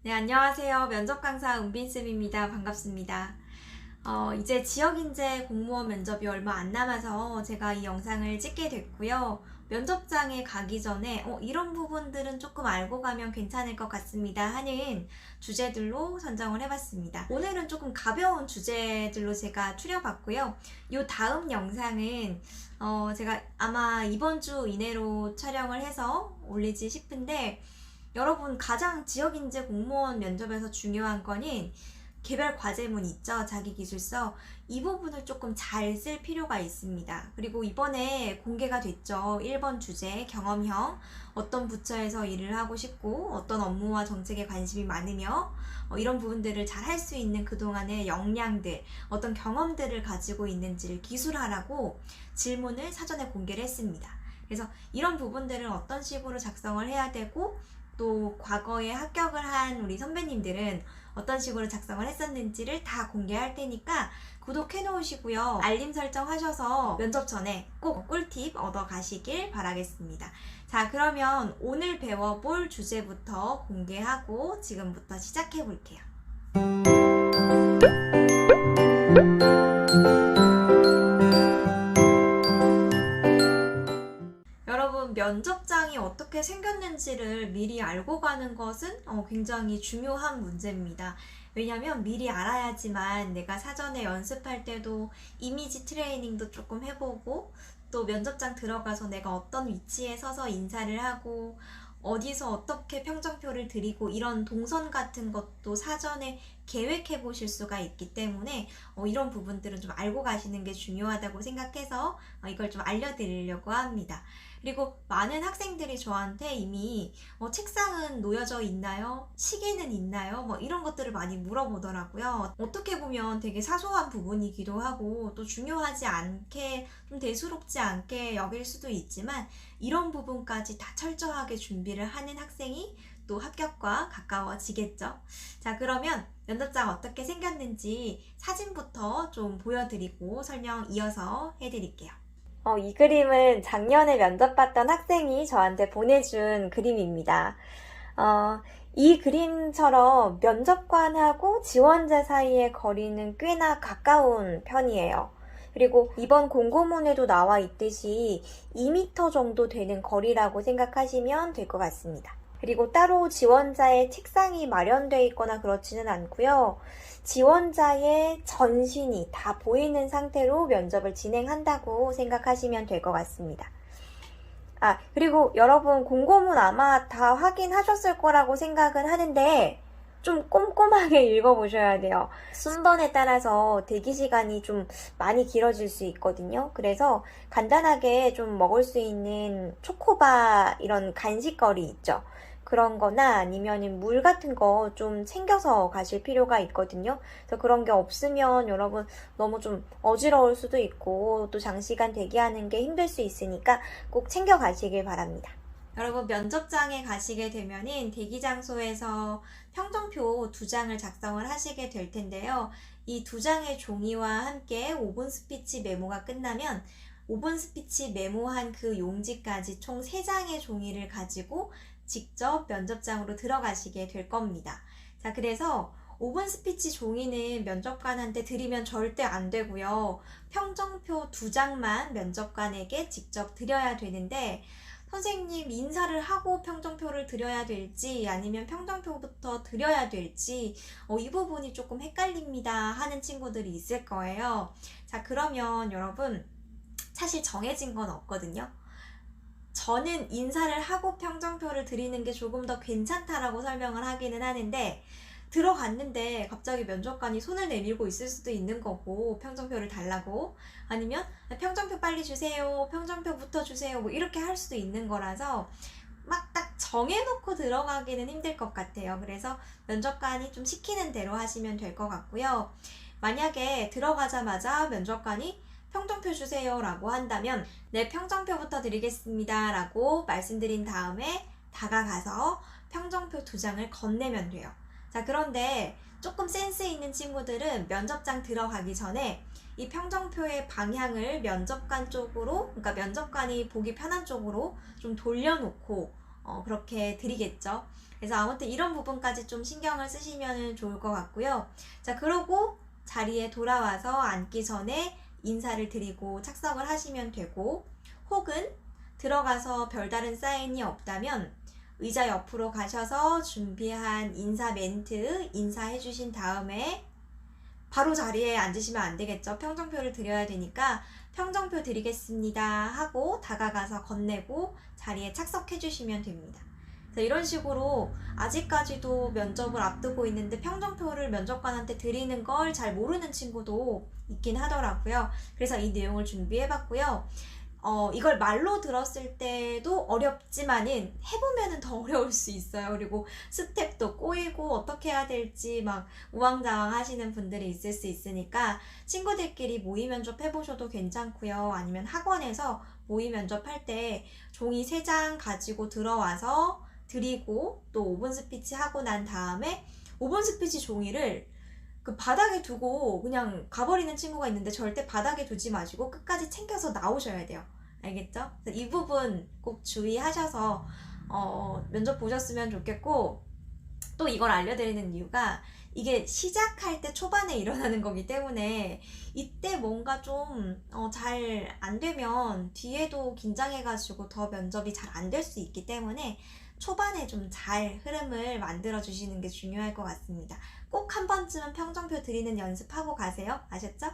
네, 안녕하세요. 면접 강사 은빈쌤입니다. 반갑습니다. 이제 지역인재 공무원 면접이 얼마 안 남아서 제가 이 영상을 찍게 됐고요. 면접장에 가기 전에 이런 부분들은 조금 알고 가면 괜찮을 것 같습니다 하는 주제들로 선정을 해봤습니다. 오늘은 조금 가벼운 주제들로 제가 추려봤고요. 이 다음 영상은 제가 아마 이번 주 이내로 촬영을 해서 올리지 싶은데, 여러분 가장 지역인재 공무원 면접에서 중요한 거는 개별 과제문 있죠? 자기기술서. 이 부분을 조금 잘 쓸 필요가 있습니다. 그리고 이번에 공개가 됐죠. 1번 주제 경험형, 어떤 부처에서 일을 하고 싶고 어떤 업무와 정책에 관심이 많으며 이런 부분들을 잘 할 수 있는 그동안의 역량들, 어떤 경험들을 가지고 있는지를 기술하라고 질문을 사전에 공개를 했습니다. 그래서 이런 부분들은 어떤 식으로 작성을 해야 되고, 또 과거에 합격을 한 우리 선배님들은 어떤 식으로 작성을 했었는지를 다 공개할 테니까 구독해 놓으시고요. 알림 설정 하셔서 면접 전에 꼭 꿀팁 얻어 가시길 바라겠습니다. 자, 그러면 오늘 배워볼 주제부터 공개하고 지금부터 시작해 볼게요. 여러분, 면접장이 어떻게 생겼는지를 미리 알고 가는 것은 굉장히 중요한 문제입니다. 왜냐면 미리 알아야지만 내가 사전에 연습할 때도 이미지 트레이닝도 조금 해보고, 또 면접장 들어가서 내가 어떤 위치에 서서 인사를 하고 어디서 어떻게 평정표를 드리고 이런 동선 같은 것도 사전에 계획해 보실 수가 있기 때문에 이런 부분들은 좀 알고 가시는 게 중요하다고 생각해서 이걸 좀 알려드리려고 합니다. 그리고 많은 학생들이 저한테 이미 책상은 놓여져 있나요? 시계는 있나요? 이런 것들을 많이 물어보더라고요. 어떻게 보면 되게 사소한 부분이기도 하고 또 중요하지 않게, 좀 대수롭지 않게 여길 수도 있지만 이런 부분까지 다 철저하게 준비를 하는 학생이 또 합격과 가까워지겠죠. 자, 그러면 면접장 어떻게 생겼는지 사진부터 좀 보여드리고 설명 이어서 해드릴게요. 이 그림은 작년에 면접 봤던 학생이 저한테 보내준 그림입니다. 이 그림처럼 면접관하고 지원자 사이의 거리는 꽤나 가까운 편이에요. 그리고 이번 공고문에도 나와 있듯이 2m 정도 되는 거리라고 생각하시면 될 것 같습니다. 그리고 따로 지원자의 책상이 마련되어 있거나 그렇지는 않고요. 지원자의 전신이 다 보이는 상태로 면접을 진행한다고 생각하시면 될 것 같습니다. 그리고 여러분 공고문 아마 다 확인하셨을 거라고 생각은 하는데 좀 꼼꼼하게 읽어보셔야 돼요. 순번에 따라서 대기 시간이 좀 많이 길어질 수 있거든요. 그래서 간단하게 좀 먹을 수 있는 초코바 이런 간식거리 있죠. 그런 거나 아니면 물 같은 거 좀 챙겨서 가실 필요가 있거든요. 그래서 그런 게 없으면 여러분 너무 좀 어지러울 수도 있고 또 장시간 대기하는 게 힘들 수 있으니까 꼭 챙겨 가시길 바랍니다. 여러분, 면접장에 가시게 되면은 대기 장소에서 평정표 2장을 작성을 하시게 될 텐데요. 이 2장의 종이와 함께 5분 스피치 메모가 끝나면 5분 스피치 메모한 그 용지까지 총 3장의 종이를 가지고 직접 면접장으로 들어가시게 될 겁니다. 자, 그래서 5분 스피치 종이는 면접관한테 드리면 절대 안 되고요. 평정표 2장만 면접관에게 직접 드려야 되는데, 선생님, 인사를 하고 평정표를 드려야 될지 아니면 평정표부터 드려야 될지 이 부분이 조금 헷갈립니다 하는 친구들이 있을 거예요. 자, 그러면 여러분, 사실 정해진 건 없거든요. 저는 인사를 하고 평정표를 드리는 게 조금 더 괜찮다라고 설명을 하기는 하는데, 들어갔는데 갑자기 면접관이 손을 내밀고 있을 수도 있는 거고, 평정표를 달라고, 아니면 평정표 빨리 주세요, 평정표부터 주세요, 이렇게 할 수도 있는 거라서 막 딱 정해놓고 들어가기는 힘들 것 같아요. 그래서 면접관이 좀 시키는 대로 하시면 될 것 같고요. 만약에 들어가자마자 면접관이 평정표 주세요 라고 한다면 네, 평정표부터 드리겠습니다 라고 말씀드린 다음에 다가가서 평정표 2장을 건네면 돼요. 자, 그런데 조금 센스 있는 친구들은 면접장 들어가기 전에 이 평정표의 방향을 면접관 쪽으로, 그러니까 면접관이 보기 편한 쪽으로 좀 돌려놓고 그렇게 드리겠죠. 그래서 아무튼 이런 부분까지 좀 신경을 쓰시면 좋을 것 같고요. 자, 그러고 자리에 돌아와서 앉기 전에 인사를 드리고 착석을 하시면 되고, 혹은 들어가서 별다른 사인이 없다면 의자 옆으로 가셔서 준비한 인사 멘트 인사해 주신 다음에 바로 자리에 앉으시면 안 되겠죠. 평정표를 드려야 되니까 평정표 드리겠습니다 하고 다가가서 건네고 자리에 착석해 주시면 됩니다. 이런 식으로 아직까지도 면접을 앞두고 있는데 평정표를 면접관한테 드리는 걸 잘 모르는 친구도 있긴 하더라고요. 그래서 이 내용을 준비해 봤고요. 이걸 말로 들었을 때도 어렵지만은 해보면은 더 어려울 수 있어요. 그리고 스텝도 꼬이고 어떻게 해야 될지 막 우왕좌왕 하시는 분들이 있을 수 있으니까 친구들끼리 모의 면접 해보셔도 괜찮고요. 아니면 학원에서 모의 면접할 때 종이 3장 가지고 들어와서 드리고 또 5분 스피치 하고 난 다음에 5분 스피치 종이를 그 바닥에 두고 그냥 가버리는 친구가 있는데 절대 바닥에 두지 마시고 끝까지 챙겨서 나오셔야 돼요. 알겠죠? 이 부분 꼭 주의하셔서 면접 보셨으면 좋겠고, 또 이걸 알려드리는 이유가 이게 시작할 때 초반에 일어나는 거기 때문에 이때 뭔가 좀 잘 안 되면 뒤에도 긴장해가지고 더 면접이 잘 안 될 수 있기 때문에 초반에 좀 잘 흐름을 만들어 주시는 게 중요할 것 같습니다. 꼭 한 번쯤은 평정표 드리는 연습하고 가세요. 아셨죠?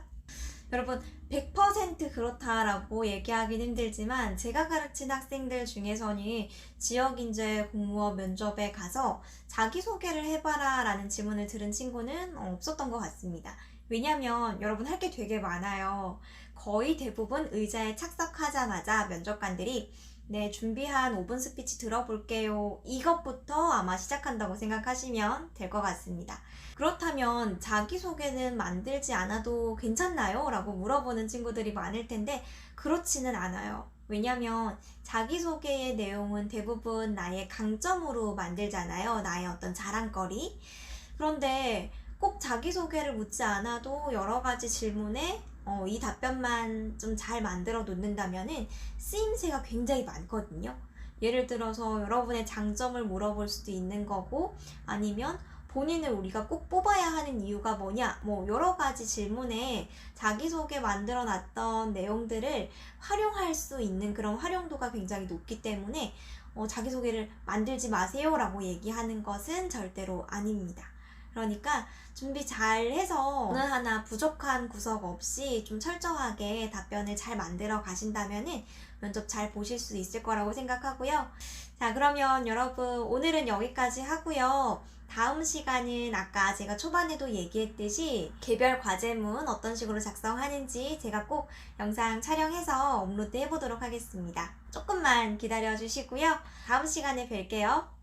여러분 100% 그렇다라고 얘기하긴 힘들지만 제가 가르친 학생들 중에서는 지역인재 공무원 면접에 가서 자기소개를 해봐라 라는 질문을 들은 친구는 없었던 것 같습니다. 왜냐면 여러분 할 게 되게 많아요. 거의 대부분 의자에 착석하자마자 면접관들이 네, 준비한 5분 스피치 들어볼게요. 이것부터 아마 시작한다고 생각하시면 될 것 같습니다. 그렇다면 자기소개는 만들지 않아도 괜찮나요? 라고 물어보는 친구들이 많을 텐데 그렇지는 않아요. 왜냐면 자기소개의 내용은 대부분 나의 강점으로 만들잖아요. 나의 어떤 자랑거리. 그런데 꼭 자기소개를 묻지 않아도 여러 가지 질문에 이 답변만 좀 잘 만들어 놓는다면은 쓰임새가 굉장히 많거든요. 예를 들어서 여러분의 장점을 물어볼 수도 있는 거고, 아니면 본인을 우리가 꼭 뽑아야 하는 이유가 뭐냐, 뭐 여러 가지 질문에 자기소개 만들어 놨던 내용들을 활용할 수 있는 그런 활용도가 굉장히 높기 때문에 자기소개를 만들지 마세요 라고 얘기하는 것은 절대로 아닙니다. 그러니까 준비 잘 해서 어느 하나 부족한 구석 없이 좀 철저하게 답변을 잘 만들어 가신다면은 면접 잘 보실 수 있을 거라고 생각하고요. 자, 그러면 여러분 오늘은 여기까지 하고요. 다음 시간은 아까 제가 초반에도 얘기했듯이 개별 과제문 어떤 식으로 작성하는지 제가 꼭 영상 촬영해서 업로드 해보도록 하겠습니다. 조금만 기다려 주시고요. 다음 시간에 뵐게요.